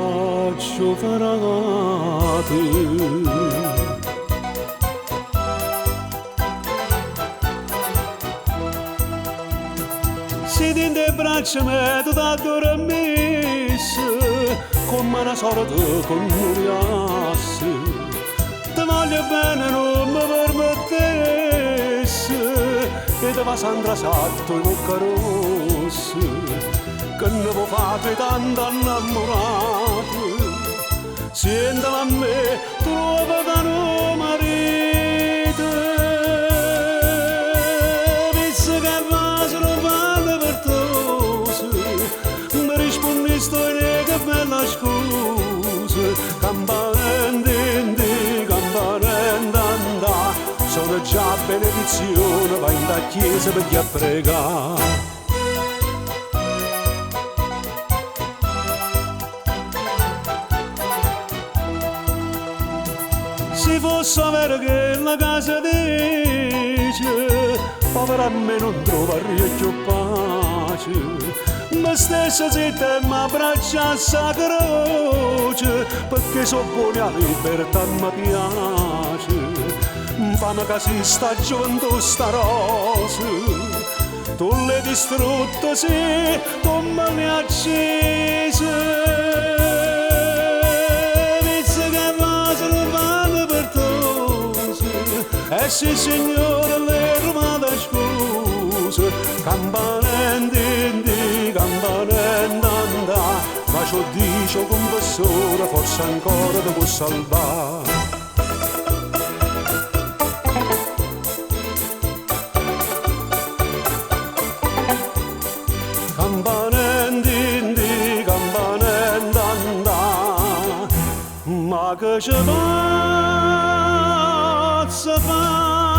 braccio ferrate. Si tinte braccia me tu da dormisse come una sorte con muriasse. Ti voglio bene non mi permettesse e te va Sandra Satto in bocca rossa che ne può fare tanto innamorato. Senta a me trova da no marito visto che va se lo fanno per tosse mi rispondi sto in che bella scusa campanente sono già benedizione vai in da chiesa per chi a pregare. Se fosse vero che la casa dice povera a me non trova più pace ma stessa zitta e mi abbraccia a sa croce perché so buoni a libertà mi piace fammi che si sta gioventù sta rosa tu l'hai distrutta sì come mi accese visto che va se lo fanno per tosse e sì signore le romane scuse campanente campanente andà ma ciò dice confessore forse ancora ti può salvare. Campanente, campanente andà, ma che ci pazza fa?